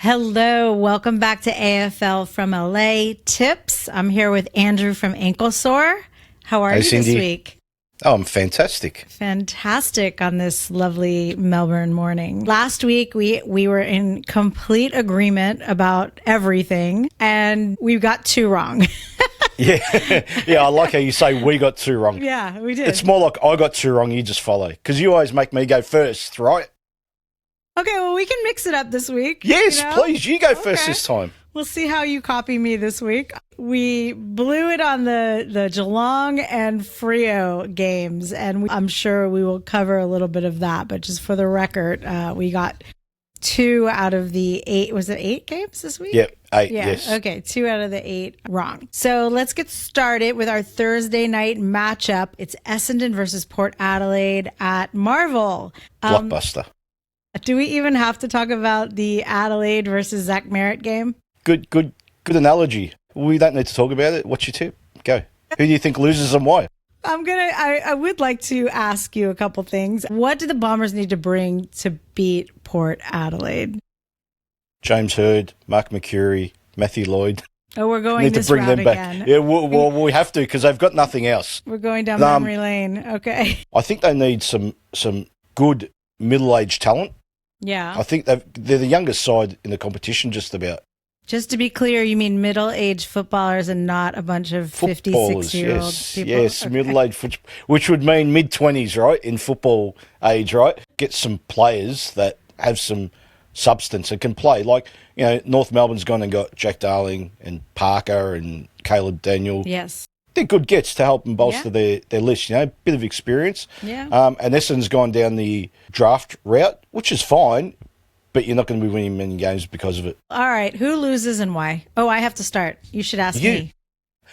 Hello, welcome back to AFL from LA Tips. I'm here with Andrew from Ankle Sore. How are you Cindye. this week? Oh, I'm fantastic. Fantastic on this lovely Melbourne morning. Last week, we were in complete agreement about everything, and we got two wrong. Yeah, I like how you say we got two wrong. Yeah, we did. It's more like I got two wrong, you just follow. Because you always make me go first, right? Okay, well, we can mix it up this week. Yes, please. You go first this time. We'll see how you copy me this week. We blew it on the Geelong and Freo games, and I'm sure we will cover a little bit of that. But just for the record, we got 2 out of the 8. Was it 8 games this week? Yep, 8, Yeah. yes. Okay, 2 out of the 8 wrong. So let's get started with our Thursday night matchup. It's Essendon versus Port Adelaide at Marvel. Blockbuster. Do we even have to talk about the Adelaide versus Zach Merritt game? Good analogy. We don't need to talk about it. What's your tip? Go. Who do you think loses and why? I would like to ask you a couple things. What do the Bombers need to bring to beat Port Adelaide? James Hird, Mark McCurry, Matthew Lloyd. Oh, we're going Need this to bring route them back. again. Yeah, well, we have to because they've got nothing else. We're going down memory lane. Okay. I think they need some good middle-aged talent. Yeah. I think they're the youngest side in the competition, just about. Just to be clear, you mean middle-aged footballers and not a bunch of 50, 60-year-old people? Yes, Okay. middle-aged, which would mean mid-20s, right, in football age, right? Get some players that have some substance and can play. Like, North Melbourne's gone and got Jack Darling and Parker and Caleb Daniel. Yes. They're good gets to help them bolster their list, bit of experience. Yeah. And Essendon's gone down the draft route, which is fine, but you're not going to be winning many games because of it. All right. Who loses and why? Oh, I have to start. You should ask me.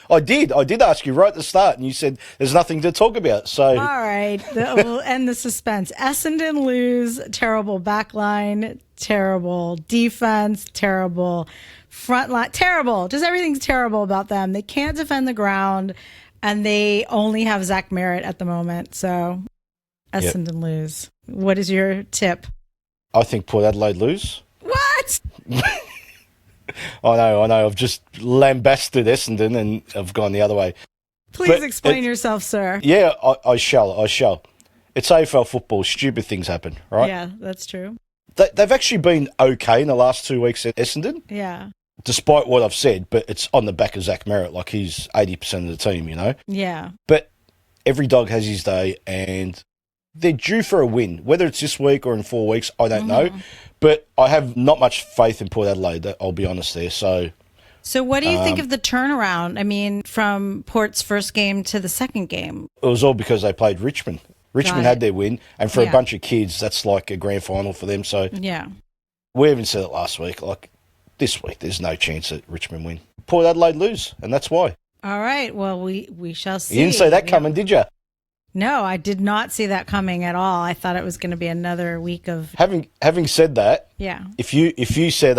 I did ask you right at the start, and you said there's nothing to talk about. So all right, we'll end the suspense. Essendon lose. Terrible backline, terrible defense, terrible front line, terrible. Just everything's terrible about them. They can't defend the ground, and they only have Zach Merritt at the moment. So Essendon lose. What is your tip? I think Port Adelaide lose. What? I know. I've just lambasted Essendon and I've gone the other way. Please explain yourself, sir. Yeah, I shall. It's AFL football. Stupid things happen, right? Yeah, that's true. They've actually been okay in the last 2 weeks at Essendon. Yeah. Despite what I've said, but it's on the back of Zach Merritt, like he's 80% of the team, Yeah. But every dog has his day and they're due for a win. Whether it's this week or in 4 weeks, I don't know. But I have not much faith in Port Adelaide, I'll be honest there. So what do you think of the turnaround? I mean, from Port's first game to the second game? it was all because they played Richmond. Richmond had their win, and for a bunch of kids, that's like a grand final for them. So yeah, we even said it last week. Like this week, there's no chance that Richmond win. Port Adelaide lose, and that's why. All right. Well, we shall see. You didn't see that coming, did you? No, I did not see that coming at all. I thought it was going to be another week of. Having said that, Yeah. if you said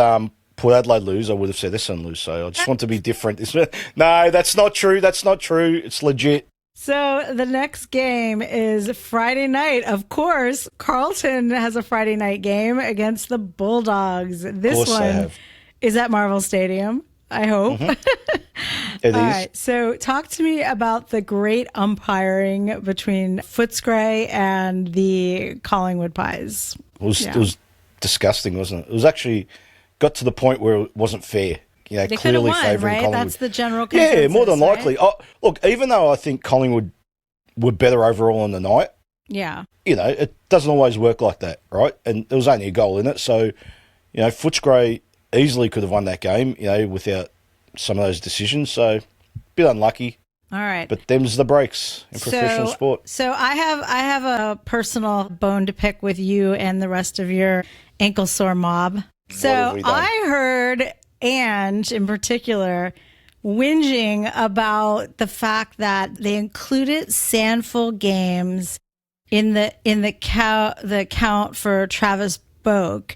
Port Adelaide lose, I would have said Essendon lose. So I just want to be different. No, that's not true. That's not true. It's legit. So the next game is Friday night. Of course, Carlton has a Friday night game against the Bulldogs. This one is at Marvel Stadium, I hope. It is. All right. So talk to me about the great umpiring between Footscray and the Collingwood Pies. It was disgusting, wasn't it? It was actually got to the point where it wasn't fair. They clearly won, favouring right? Collingwood. That's the general consensus. Yeah, more than right? likely. Look, even though I think Collingwood were better overall on the night, yeah, it doesn't always work like that, right? And there was only a goal in it, so Footscray easily could have won that game, without some of those decisions. So, a bit unlucky. All right. But them's the breaks in professional sport. So I have a personal bone to pick with you and the rest of your ankle sore mob. So I heard Ange in particular whinging about the fact that they included Sandful games in the count for Travis Boak,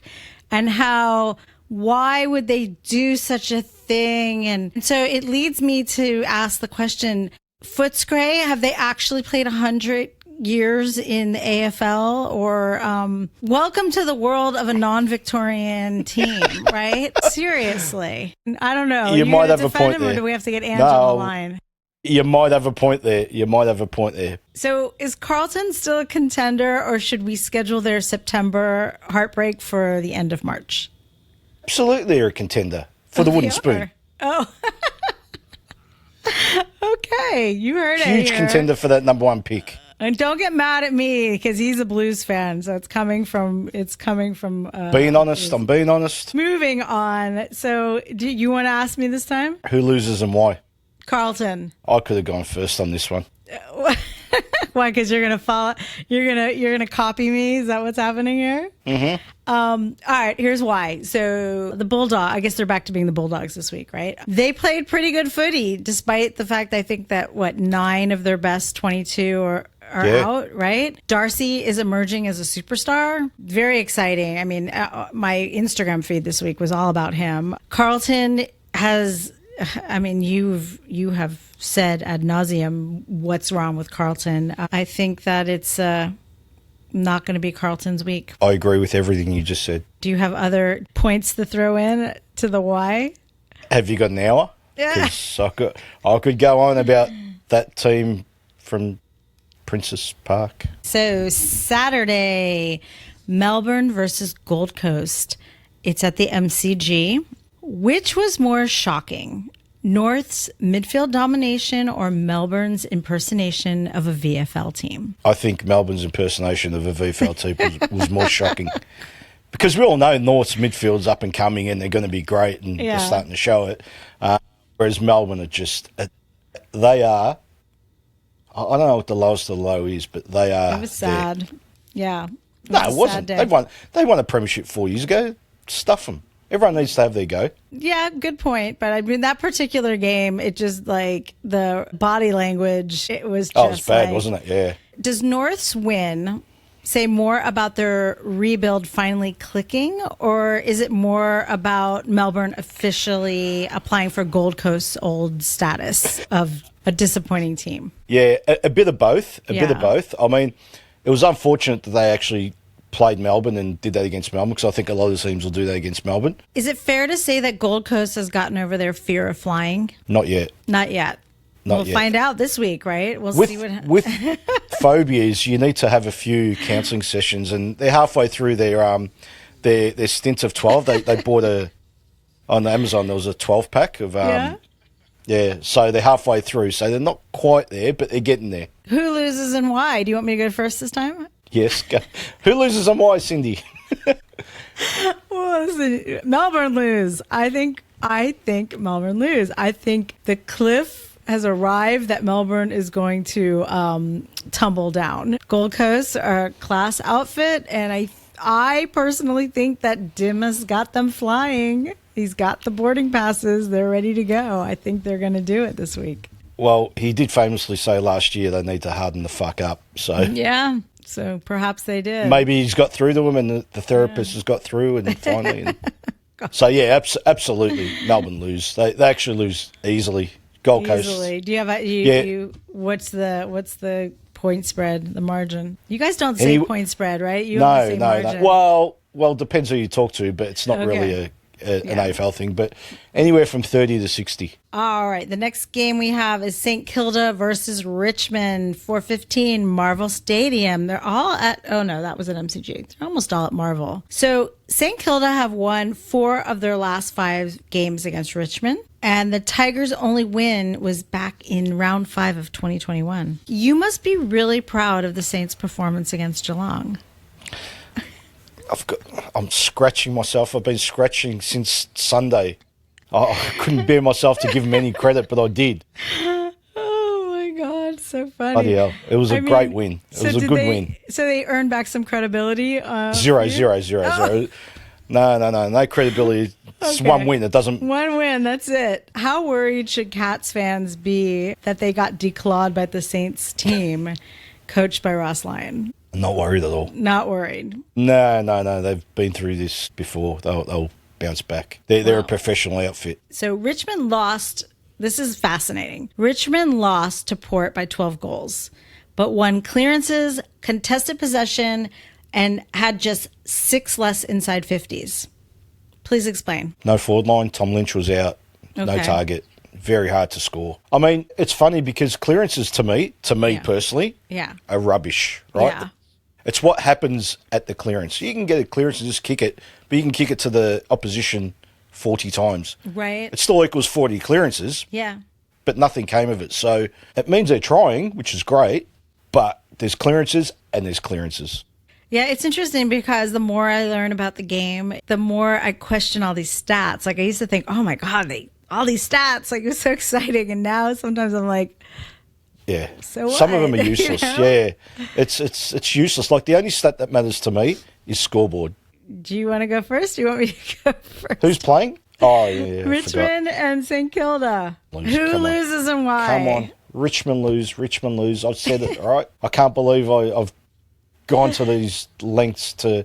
and how why would they do such a thing? And so it leads me to ask the question, Footscray, have they actually played 100 years in the AFL, or welcome to the world of a non-Victorian team, right? Seriously. I don't know. You might have a point him, there. Or do we have to get Ange on the line? You might have a point there. So is Carlton still a contender, or should we schedule their September heartbreak for the end of March? Absolutely, they're a contender for the wooden spoon. Oh. Okay, you heard it. Huge contender for that number 1 pick. And don't get mad at me because he's a Blues fan, so it's coming from. Being honest, I'm being honest. Moving on. So, do you want to ask me this time? Who loses and why? Carlton. I could have gone first on this one. Why? Because you're gonna follow. You're gonna copy me. Is that what's happening here? Mm-hmm. All right. Here's why. So the Bulldog. I guess they're back to being the Bulldogs this week, right? They played pretty good footy, despite the fact I think that 9 of their best 22 are out, right? Darcy is emerging as a superstar. Very exciting. I mean, my Instagram feed this week was all about him. Carlton has. I mean, you have said ad nauseum what's wrong with Carlton. I think that it's not going to be Carlton's week. I agree with everything you just said. Do you have other points to throw in to the why? Have you got an hour? Yeah. I could go on about that team from Princess Park. So Saturday, Melbourne versus Gold Coast. It's at the MCG. Which was more shocking, North's midfield domination or Melbourne's impersonation of a VFL team? I think Melbourne's impersonation of a VFL team was more shocking. Because we all know North's midfield's up and coming and they're going to be great and they're starting to show it. Whereas Melbourne are just, they are, I don't know what the lowest of the low is, but they are. It was sad. Yeah. No, it wasn't. They won a premiership 4 years ago. Stuff them. Everyone needs to have their go. Yeah, good point. But I mean, that particular game, it just like the body language, it was just. Oh, it was bad, wasn't it? Yeah. Does North's win say more about their rebuild finally clicking, or is it more about Melbourne officially applying for Gold Coast's old status of a disappointing team? Yeah, a bit of both. A bit of both. I mean, it was unfortunate that they actually played Melbourne and did that against Melbourne, because I think a lot of teams will do that against Melbourne. Is it fair to say that Gold Coast has gotten over their fear of flying? Not yet. Not yet. We'll find out this week, right? We'll see what with phobias, you need to have a few counselling sessions, and they're halfway through their stint of 12. They bought on Amazon, there was a 12-pack of so they're halfway through, so they're not quite there, but they're getting there. Who loses and why? Do you want me to go first this time? Yes. Go. Who loses and why, Cindye? Well, listen, Melbourne lose. I think Melbourne lose. I think the cliff has arrived that Melbourne is going to tumble down. Gold Coast are a class outfit, and I personally think that Dimas got them flying. He's got the boarding passes. They're ready to go. I think they're going to do it this week. Well, he did famously say last year they need to harden the fuck up. So yeah. So perhaps they did. Maybe he's got through to them, and the therapist has got through, and finally. So yeah, absolutely, Melbourne lose. They actually lose easily. Gold Coast. Easily. Do you have what's the point spread? The margin? You guys don't say point spread, right? You only say margin. No. Well, depends who you talk to, but it's not really an AFL thing. But anywhere from 30 to 60. All right. The next game we have is St Kilda versus Richmond, 4:15, Marvel Stadium. They're all at, oh no, that was at MCG. They're almost all at Marvel. So St Kilda have won 4 of their last 5 games against Richmond. And the Tigers' only win was back in round 5 of 2021. You must be really proud of the Saints' performance against Geelong. I'm scratching myself. I've been scratching since Sunday. I couldn't bear myself to give them any credit, but I did. Oh my God, so funny. Bloody hell. It was a great win. It was a good win. So they earned back some credibility? Zero. No credibility. It's one win. It doesn't. One win. That's it. How worried should Cats fans be that they got declawed by the Saints team, coached by Ross Lyon? Not worried at all. Not worried. No. They've been through this before. They'll bounce back. They're a professional outfit. So Richmond lost. This is fascinating. Richmond lost to Port by 12 goals. but won clearances, contested possession, and had just 6 less inside 50s. Please explain. No forward line. Tom Lynch was out. No Okay. target. Very hard to score. I mean, it's funny because clearances to me personally, are rubbish, right? Yeah. It's what happens at the clearance. You can get a clearance and just kick it, but you can kick it to the opposition 40 times. Right. It still equals 40 clearances, Yeah. but nothing came of it. So it means they're trying, which is great, but there's clearances and there's clearances. Yeah, it's interesting because the more I learn about the game, the more I question all these stats. Like I used to think, oh my God, all these stats, like it was so exciting. And now sometimes I'm like, Yeah. So some of what? them are useless. You know? Yeah. It's useless. Like the only stat that matters to me is scoreboard. do you want to go first? Do you want me to go first? Who's playing? Oh, yeah. I forgot. Richmond and St. Kilda. Lose. Who Come on. loses and why? Come on. Richmond lose. I've said it, all right? I can't believe I've gone to these lengths to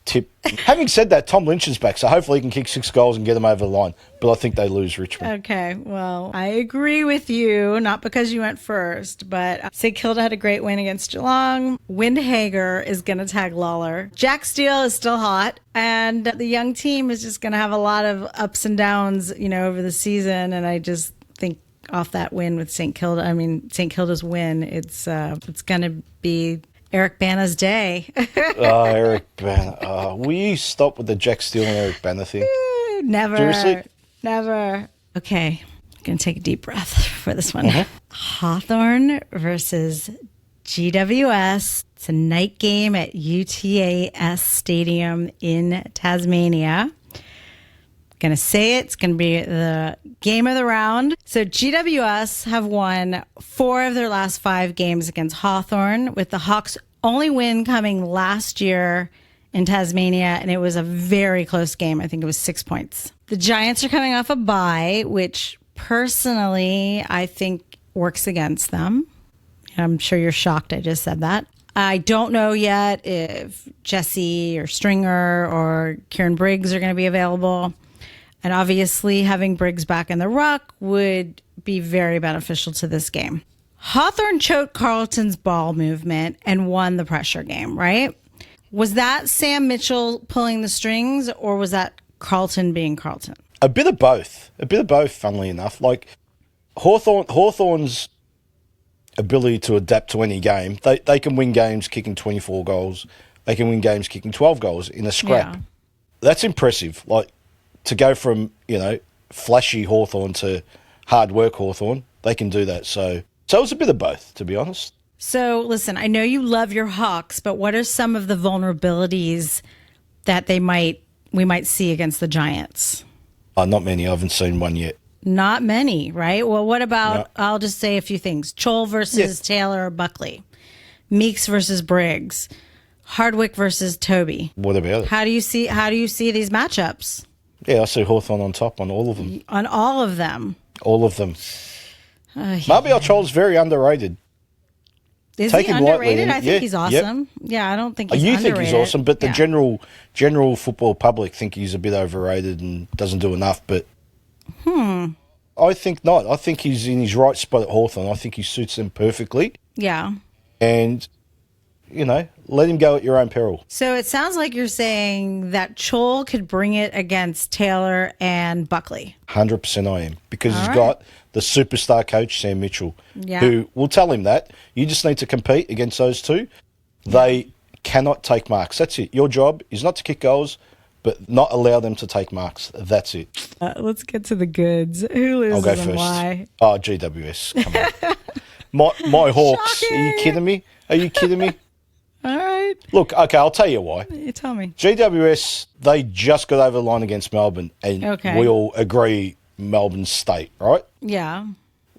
tip. Having said that, Tom Lynch is back, so hopefully he can kick 6 goals and get them over the line. But I think they lose Richmond. Okay, well, I agree with you, not because you went first, but St. Kilda had a great win against Geelong. Windhager is going to tag Lawler. Jack Steele is still hot, and the young team is just going to have a lot of ups and downs, over the season, and I just think off that win with St. Kilda's win, it's going to be Eric Bana's day. Oh, Eric Bana. Will you stop with the Jack Steele and Eric Bana thing? Never. Seriously? Never. Okay. I'm going to take a deep breath for this one. Hawthorn versus GWS. It's a night game at UTAS Stadium in Tasmania. Going to say it. It's going to be the game of the round. So GWS have won 4 of their last 5 games against Hawthorn, with the Hawks' only win coming last year in Tasmania, and it was a very close game. I think it was 6 points. The Giants are coming off a bye, which personally I think works against them. I'm sure you're shocked I just said that. I don't know yet if Jesse or Stringer or Kieran Briggs are going to be available. And obviously, having Briggs back in the ruck would be very beneficial to this game. Hawthorn choked Carlton's ball movement and won the pressure game, right? Was that Sam Mitchell pulling the strings, or was that Carlton being Carlton? A bit of both. Funnily enough. Like, Hawthorn's ability to adapt to any game, they can win games kicking 24 goals. They can win games kicking 12 goals in a scrap. Yeah. That's impressive. Like, to go from, flashy Hawthorn to hard work Hawthorn, they can do that. So it was a bit of both, to be honest. So, listen, I know you love your Hawks, but what are some of the vulnerabilities that we might see against the Giants? Not many. I haven't seen one yet. Not many, right? Well, what about, No. I'll just say a few things. Chol versus Taylor or Buckley. Meeks versus Briggs. Hardwick versus Toby. What about it? How do you see these matchups? Yeah, I see Hawthorn on top on all of them. On all of them. All of them. Yeah. Marbial Chol's very underrated. Is Take he him lightly, underrated? and- I think yeah, he's yep. awesome. Yeah, I don't think he's You underrated. think he's awesome, but the Yeah. general football public think he's a bit overrated and doesn't do enough. But I think not. I think he's in his right spot at Hawthorn. I think he suits them perfectly. Yeah. And, let him go at your own peril. So it sounds like you're saying that Chol could bring it against Taylor and Buckley. 100% I am. Because All he's right. got the superstar coach, Sam Mitchell, Yeah. who will tell him that. You just need to compete against those two. They cannot take marks. That's it. Your job is not to kick goals, but not allow them to take marks. That's it. Let's get to the goods. Who loses I'll go and first. why? Oh, GWS. Come on. my Hawks. Are you kidding me? All right. Look, okay, I'll tell you why. You tell me. GWS, they just got over the line against Melbourne, and Okay. we all agree Melbourne's state, right? Yeah.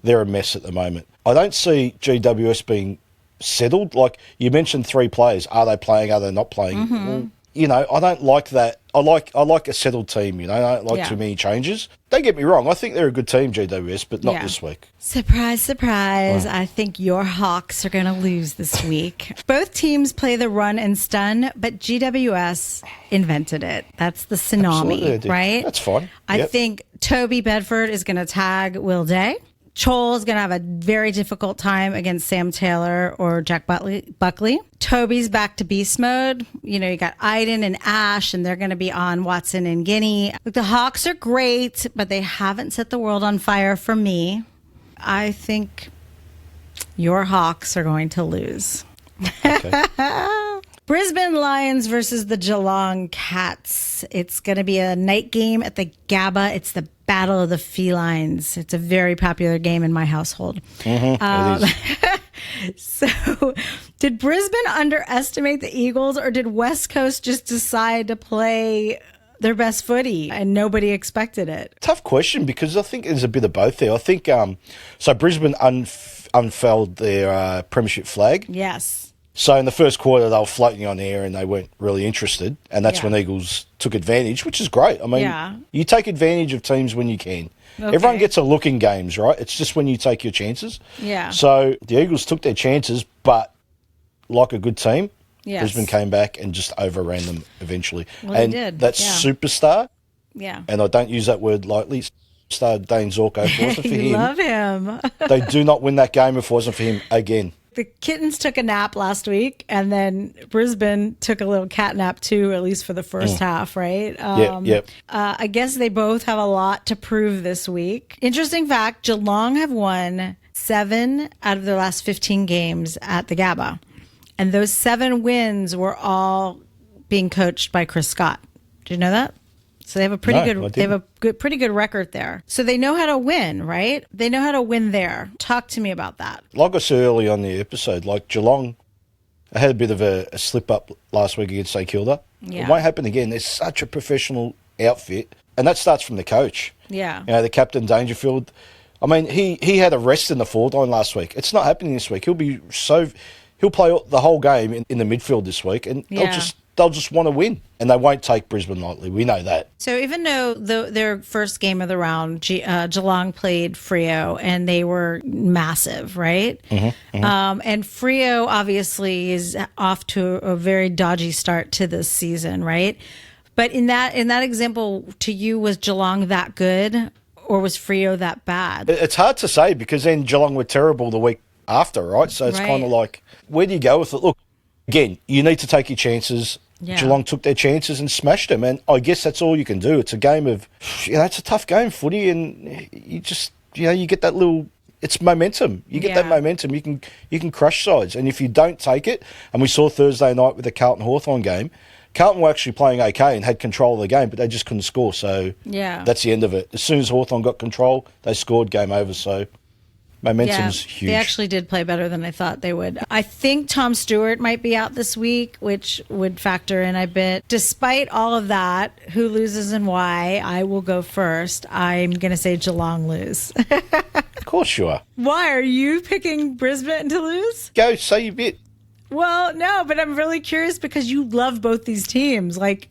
They're a mess at the moment. I don't see GWS being settled. Like, you mentioned 3 players. Are they playing? Are they not playing? Well, I don't like that. I like a settled team, I don't like too many changes. Don't get me wrong. I think they're a good team, GWS, but not this week. Surprise, surprise. I think your Hawks are going to lose this week. Both teams play the run and stun, but GWS invented it. That's the Absolutely, they tsunami, do. right? That's fine. I Yep. think Toby Bedford is going to tag Will Day. Chol's going to have a very difficult time against Sam Taylor or Jack Buckley. Toby's back to beast mode. You know, you got Iden and Ash, and they're going to be on Watson and Guinea. Look, the Hawks are great, but they haven't set the world on fire for me. I think your Hawks are going to lose. Okay. Brisbane Lions versus the Geelong Cats. It's going to be a night game at the Gabba. It's the Battle of the Felines. It's a very popular game in my household. It is. So, did Brisbane underestimate the Eagles, or did West Coast just decide to play their best footy and nobody expected it? Tough question, because I think there's a bit of both there. I think so Brisbane unfurled their premiership flag. Yes. So in the first quarter, they were floating on air and they weren't really interested. And that's when Eagles took advantage, which is great. I mean, you take advantage of teams when you can. Okay. Everyone gets a look in games, right? It's just when you take your chances. Yeah. So the Eagles took their chances, but like a good team, Brisbane came back and just overran them eventually. Well, and they did. that superstar, and I don't use that word lightly, star Dane Zorko, if it wasn't for him. Love him. They do not win that game if it wasn't for him again. The Kittens took a nap last week, and then Brisbane took a little cat nap too, at least for the first half, right? Yep. I guess they both have a lot to prove this week. Interesting fact, Geelong have won 7 out of their last 15 games at the Gabba. And those 7 wins were all being coached by Chris Scott. Did you know that? So they have a pretty good record there. So they know how to win, right? They know how to win there. Talk to me about that. Like I said early on the episode, like Geelong, I had a bit of a slip up last week against St Kilda. Yeah. It won't happen again. They're such a professional outfit, and that starts from the coach. Yeah. You know, the captain Dangerfield. I mean, he had a rest in the forward line last week. It's not happening this week. He'll play the whole game in the midfield this week, and they'll just want to win, and they won't take Brisbane lightly. We know that. So even though their first game of the round, Geelong played Freo, and they were massive, right? And Freo obviously is off to a very dodgy start to this season, right? But in that example, to you, was Geelong that good, or was Freo that bad? It's hard to say, because then Geelong were terrible the week after, right? So it's kind of like, where do you go with it? Look, again, you need to take your chances. Yeah. Geelong took their chances and smashed them, and I guess that's all you can do. It's a game of, it's a tough game, footy, and you just, you get that little, it's momentum. You get that momentum, you can crush sides, and if you don't take it, and we saw Thursday night with the Carlton-Hawthorn game, Carlton were actually playing okay and had control of the game, but they just couldn't score, so that's the end of it. As soon as Hawthorn got control, they scored, game over, so momentum's huge. They actually did play better than I thought they would. I think Tom Stewart might be out this week, which would factor in, I bet. Despite all of that, who loses and why, I will go first. I'm going to say Geelong lose. Of course you are. Why? Are you picking Brisbane to lose? Go, say your bit. Well, no, but I'm really curious because you love both these teams. Like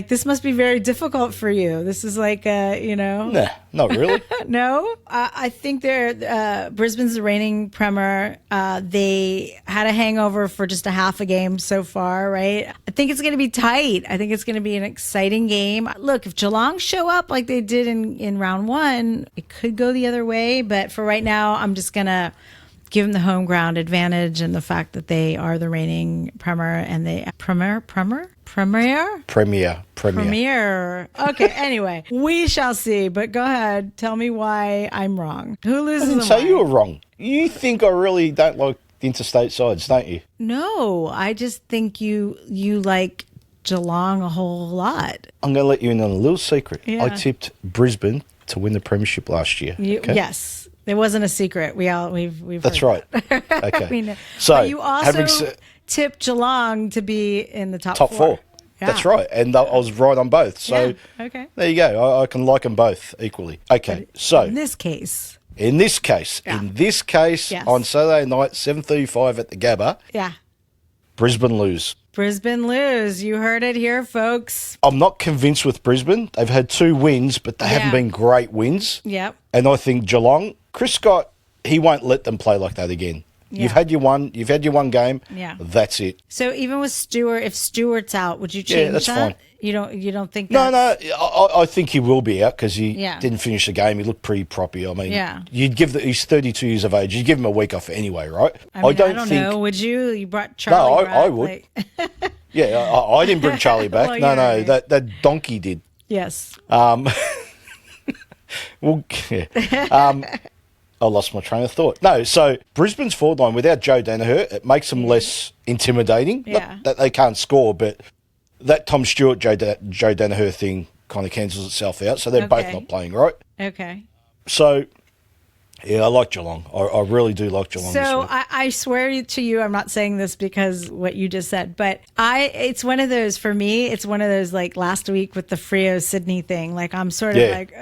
this must be very difficult for you. This is like, Nah, not really. No? I think Brisbane's the reigning Premier. They had a hangover for just a half a game so far, right? I think it's going to be tight. I think it's going to be an exciting game. Look, if Geelong show up like they did in round 1, it could go the other way. But for right now, I'm just going to give them the home ground advantage and the fact that they are the reigning Premier and they Premier. Okay, anyway, we shall see. But go ahead, tell me why I'm wrong. Who loses? I didn't say you were wrong. You think I really don't like the interstate sides, don't you? No, I just think you like Geelong a whole lot. I'm going to let you in on a little secret. Yeah. I tipped Brisbane to win the premiership last year. Okay? Yes. It wasn't a secret. We've That's right. Okay. I mean, so but you also tipped Geelong to be in the top 4. Yeah. That's right. And I was right on both. So okay. There you go. I can like them both equally. Okay. So in this case, yes. On Saturday night, 7:35 at the Gabba. Yeah. Brisbane lose. Brisbane lose. You heard it here, folks. I'm not convinced with Brisbane. They've had 2 wins, but they haven't been great wins. Yep. And I think Geelong, Chris Scott, he won't let them play like that again. Yeah. You've had your one game. Yeah. That's it. So even with Stewart, if Stewart's out, would you change that's that? fine. You don't think No, that's... I think he will be out because he Yeah. didn't finish the game. He looked pretty proppy. I mean, Yeah. he's 32 years of age. You'd give him a week off anyway, right? I mean, I don't know. Would you? You brought Charlie back. I would. Yeah, I didn't bring Charlie back. Well, no, right. that donkey did. Yes. Well, yeah. I lost my train of thought. No, so Brisbane's forward line without Joe Danaher, it makes them less intimidating. Yeah. Not that they can't score, but that Tom Stewart, Joe Danaher thing kind of cancels itself out. So they're both not playing, right? Okay. So, yeah, I like Geelong. I really do like Geelong this So week. I swear to you, I'm not saying this because what you just said, but it's one of those, for me, it's one of those like last week with the Freo Sydney thing. Like I'm sort of like...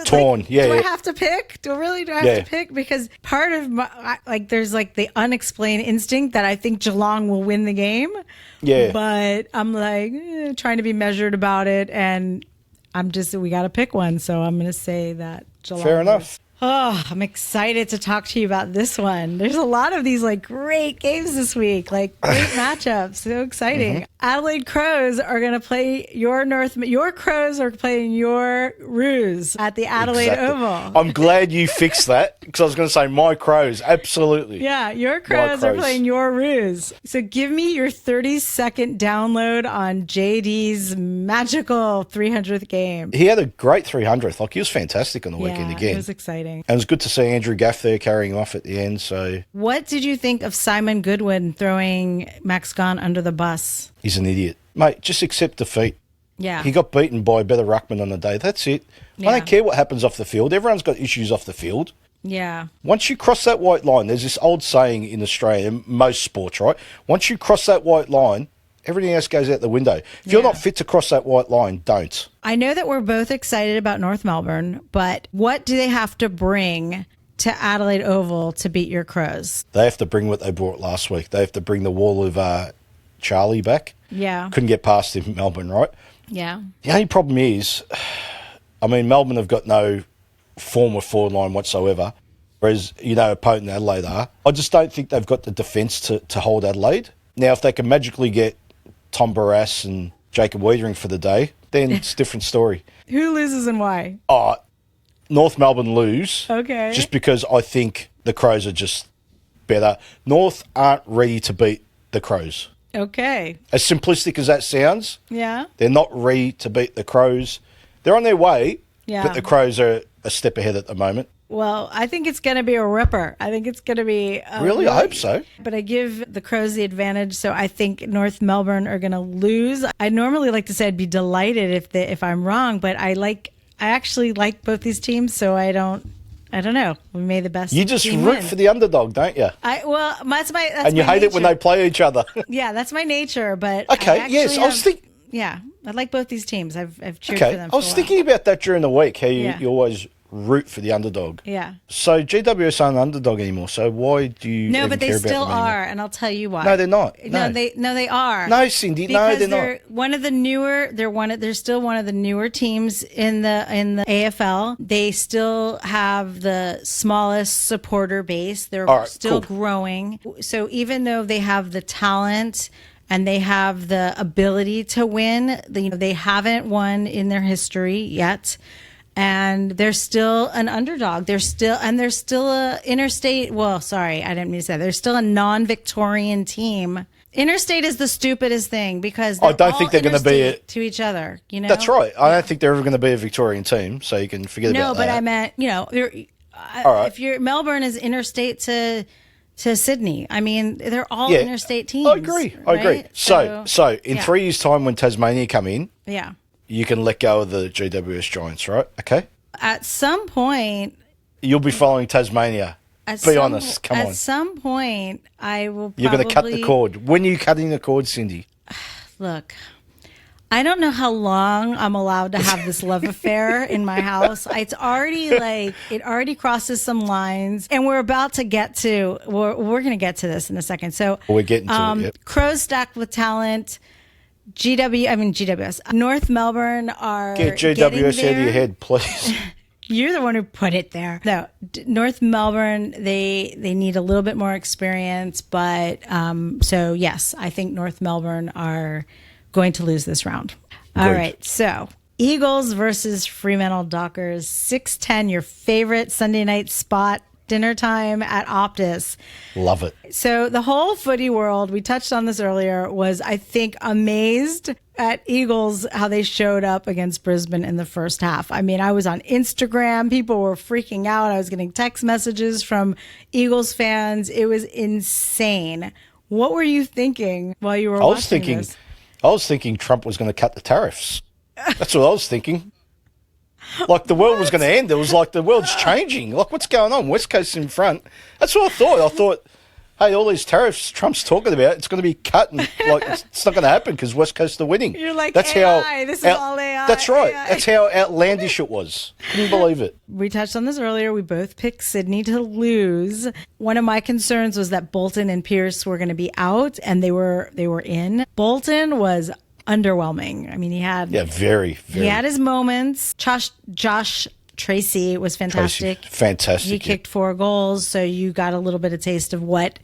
torn. Like, do I have to pick? Do I have to pick? Because part of my, there's like the unexplained instinct that I think Geelong will win the game. Yeah. But I'm like trying to be measured about it. And we got to pick one. So I'm going to say that Geelong. Fair enough. Oh, I'm excited to talk to you about this one. There's a lot of these like great games this week, like great matchups. So exciting. Mm-hmm. Adelaide Crows are going to play your Crows are playing your Roos at the Adelaide Oval. I'm glad you fixed that because I was going to say my Crows. Absolutely. Yeah, your Crows are playing your Roos. So give me your 30-second download on JD's magical 300th game. He had a great 300th. Like he was fantastic on the weekend again. It was exciting. And it was good to see Andrew Gaff there carrying him off at the end. So, what did you think of Simon Goodwin throwing Max Gawn under the bus? He's an idiot. Mate, just accept defeat. Yeah. He got beaten by a better ruckman on the day. That's it. Yeah. I don't care what happens off the field. Everyone's got issues off the field. Yeah. Once you cross that white line, there's this old saying in Australia, most sports, right? Once you cross that white line, everything else goes out the window. If you're not fit to cross that white line, don't. I know that we're both excited about North Melbourne, but what do they have to bring to Adelaide Oval to beat your Crows? They have to bring what they brought last week. They have to bring the wall of Charlie back. Yeah. Couldn't get past him in Melbourne, right? Yeah. The only problem is, I mean, Melbourne have got no form of forward line whatsoever, whereas, opponent Adelaide are. I just don't think they've got the defence to hold Adelaide. Now, if they can magically get Tom Barrass and Jacob Wiedering for the day, then it's a different story. Who loses and why? North Melbourne lose. Okay. Just because I think the Crows are just better. North aren't ready to beat the Crows. Okay. As simplistic as that sounds, yeah, they're not ready to beat the Crows. They're on their way, but the Crows are a step ahead at the moment. Well, I think it's going to be a ripper. I think it's going to be... Really? I hope so. But I give the Crows the advantage, so I think North Melbourne are going to lose. I normally like to say I'd be delighted if I'm wrong, but I actually like both these teams, so I don't know. We made the best. You just team root win. for the underdog, don't you? That's and you hate nature. it when they play each other. Yeah, that's my nature, but okay, yes, I was thinking... Yeah, I like both these teams. I've cheered for them. I was thinking about that during the week, how you always root for the underdog. Yeah. So GWS aren't an underdog anymore. So why do you? No, even but they care still about them are, anymore? and I'll tell you why. No, they're not. No, they are. No, Cindye. No, they're not. One of the newer. They're still one of the newer teams in the AFL. They still have the smallest supporter base. They're still growing. So even though they have the talent and they have the ability to win, they haven't won in their history yet. And they're still an underdog. They're still a interstate. Well, sorry, I didn't mean to say that. They're still a non-Victorian team. Interstate is the stupidest thing because I don't think they're going to be to each other. That's right. I don't think they're ever going to be a Victorian team. So you can forget about that. No, but I meant if you're Melbourne is interstate to Sydney. I mean, they're all interstate teams. I agree. Right? So in 3 years' time, when Tasmania come in, yeah. You can let go of the GWS Giants, right? Okay. At some point, you'll be following Tasmania. Be honest. Come on. At some point, I will. You're going to cut the cord. When are you cutting the cord, Cindye? Look, I don't know how long I'm allowed to have this love affair in my house. It's already it already crosses some lines, and we're about to get to. We're going to get to this in a second. So we're getting to it. Yep. Crows stacked with talent. GWS. North Melbourne are get GWS out of your head, please. You're the one who put it there. No, North Melbourne, they need a little bit more experience, but so yes, I think North Melbourne are going to lose this round. All right, so Eagles versus Fremantle Dockers, 6:10, your favorite Sunday night spot, dinner time at Optus. Love it. So the whole footy world, we touched on this earlier, was, I think, amazed at Eagles, how they showed up against Brisbane in the first half. I mean, I was on Instagram. People were freaking out. I was getting text messages from Eagles fans. It was insane. What were you thinking while you were watching this? I was thinking Trump was going to cut the tariffs. That's what I was thinking. Like the world was going to end. It was like the world's changing. Like, what's going on? West Coast in front. That's what I thought. I thought, hey, all these tariffs Trump's talking about, it's going to be cut, and like it's not going to happen because West Coast are winning. You're like, that's AI, this is all AI. That's right. AI. That's how outlandish it was. Couldn't believe it. We touched on this earlier. We both picked Sydney to lose. One of my concerns was that Bolton and Pierce were going to be out, and they were in. Bolton was underwhelming. I mean, he had very. He had his moments. Josh Tracy was fantastic. Fantastic. He kicked 4 goals, so you got a little bit of taste of what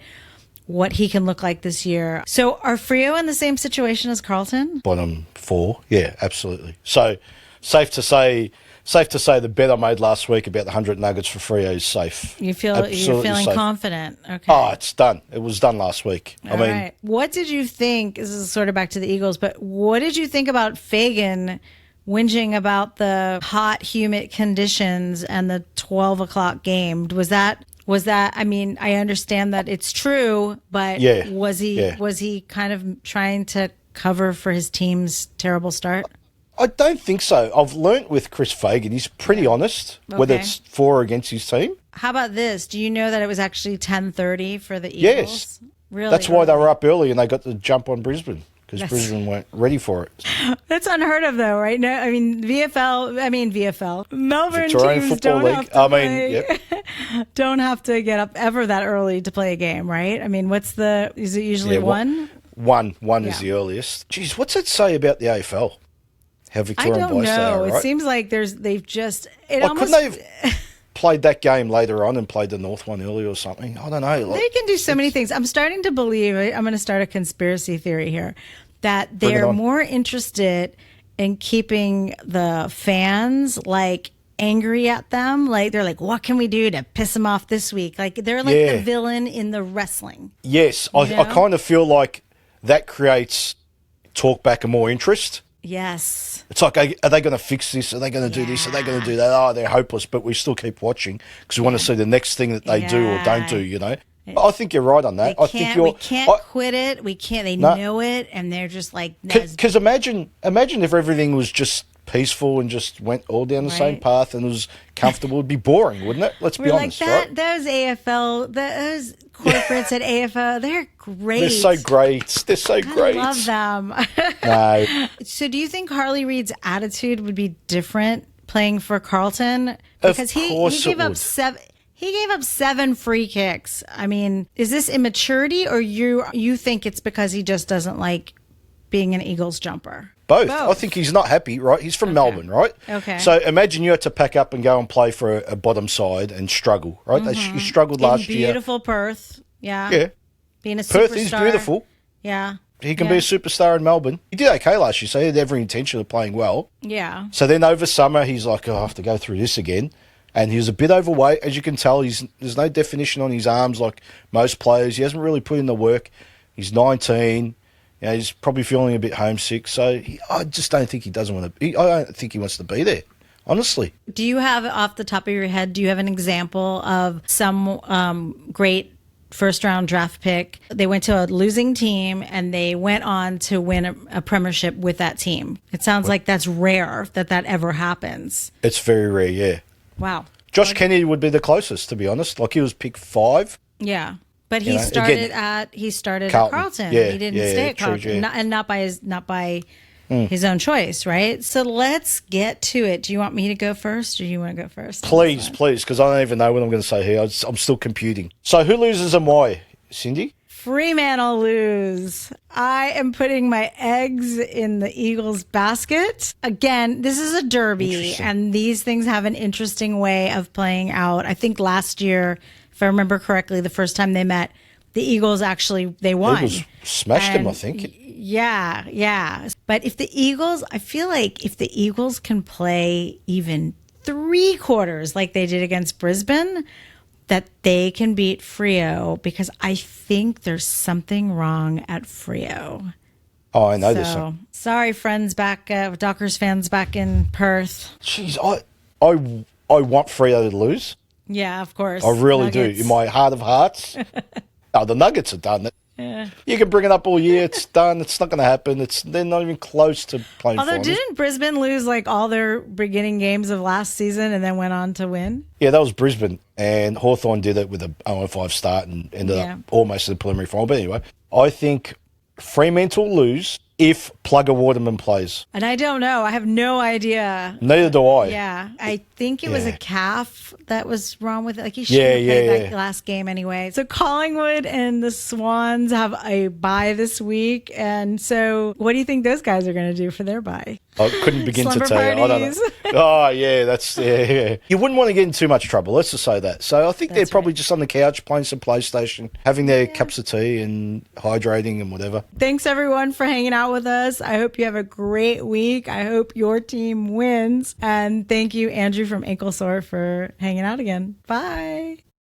he can look like this year. So are Freo in the same situation as Carlton? Bottom 4, yeah, absolutely. So safe to say the bet I made last week about the 100 nuggets for Freo is safe. You're feeling safe. confident. Okay. Oh, it's done. It was done last week. All right. What did you think? This is sort of back to the Eagles, but what did you think about Fagan whinging about the hot, humid conditions and the 12 o'clock game? Was that? I mean, I understand that it's true, but was he kind of trying to cover for his team's terrible start? I don't think so. I've learnt with Chris Fagan, he's pretty honest, whether it's for or against his team. How about this? Do you know that it was actually 10:30 for the Eagles? Yes. Really? That's why they were up early and they got the jump on Brisbane, because Brisbane weren't ready for it. That's unheard of, though, right? No, I mean, VFL. Melbourne Victorian teams Football don't League. have to play, don't have to get up ever that early to play a game, right? I mean, is it usually 1? One is the earliest. Geez, what's that say about the AFL? How Victorian I don't biased they know. are, right? It seems like they've just... couldn't they have played that game later on and played the North one earlier or something? I don't know. They can do so many things. I'm starting to believe, I'm going to start a conspiracy theory here, that they're more interested in keeping the fans, like, angry at them. Like, they're like, what can we do to piss them off this week? Like, they're like the villain in the wrestling. Yes. I kind of feel like that creates talk back and more interest. Yes. It's like, are they going to fix this? Are they going to do this? Are they going to do that? Oh, they're hopeless, but we still keep watching because we want to see the next thing that they do or don't do, you know? I think you're right on that. We can't quit it. We can't. They know it, and they're just like... Because imagine if everything was just peaceful and just went all down the same path and was comfortable. It'd be boring, wouldn't it? Let's be honest, right? Those AFL, those corporates at AFL, they're great. They're so great. They're so great. I love them. No. So do you think Harley Reid's attitude would be different playing for Carlton? Because he gave up 7... He gave up 7 free kicks. I mean, is this immaturity, or you think it's because he just doesn't like being an Eagles jumper? Both. I think he's not happy, right? He's from Melbourne, right? Okay. So imagine you had to pack up and go and play for a bottom side and struggle, right? You struggled last year. Beautiful Perth. Yeah. Yeah. Being a superstar. Perth is beautiful. Yeah. He can be a superstar in Melbourne. He did okay last year, so he had every intention of playing well. Yeah. So then over summer, he's like, I have to go through this again. And he was a bit overweight. As you can tell, there's no definition on his arms like most players. He hasn't really put in the work. He's 19. You know, he's probably feeling a bit homesick. So I just don't think he doesn't want to. I don't think he wants to be there, honestly. Do you have, off the top of your head, do you have an example of some great first-round draft pick? They went to a losing team, and they went on to win a premiership with that team. It sounds like that's rare that ever happens. It's very rare, yeah. Wow. Josh Kennedy would be the closest, to be honest. Like, he was pick 5. Yeah. But he started at Carlton. Yeah, he didn't stay at Carlton. And not by his own choice, right? So let's get to it. Do you want me to go first, or do you want to go first? Please, because I don't even know what I'm going to say here. I'm still computing. So who loses and why, Cindye? Fremantle lose. I am putting my eggs in the Eagles basket. Again, this is a derby, and these things have an interesting way of playing out. I think last year, if I remember correctly, the first time they met, the Eagles they won. Eagles smashed them, I think. Yeah. But I feel like if the Eagles can play even 3 quarters like they did against Brisbane, that they can beat Freo, because I think there's something wrong at Freo. Oh, I know this. Sorry, friends Dockers fans back in Perth. Jeez, I want Freo to lose. Yeah, of course. I really do. In my heart of hearts. Oh, the Nuggets are done. Yeah. You can bring it up all year. It's done. It's not going to happen. They're not even close to playing finals. Didn't Brisbane lose like all their beginning games of last season and then went on to win? Yeah, that was Brisbane. And Hawthorn did it with a 0-5 start and ended up almost in the preliminary final. But anyway, I think Fremantle lose if Plugger Waterman plays. And I don't know. I have no idea. Neither do I. Yeah. I think it was a calf that was wrong with it. Like he shouldn't have played that last game anyway. So Collingwood and the Swans have a bye this week. And so what do you think those guys are going to do for their bye? I couldn't begin to tell parties. you. I don't know. Oh, yeah, yeah. You wouldn't want to get in too much trouble. Let's just say that. So I think they're probably just on the couch playing some PlayStation, having their cups of tea and hydrating and whatever. Thanks, everyone, for hanging out with us. I hope you have a great week. I hope your team wins. And thank you, Andrew from Ankle Sore, for hanging out again. Bye.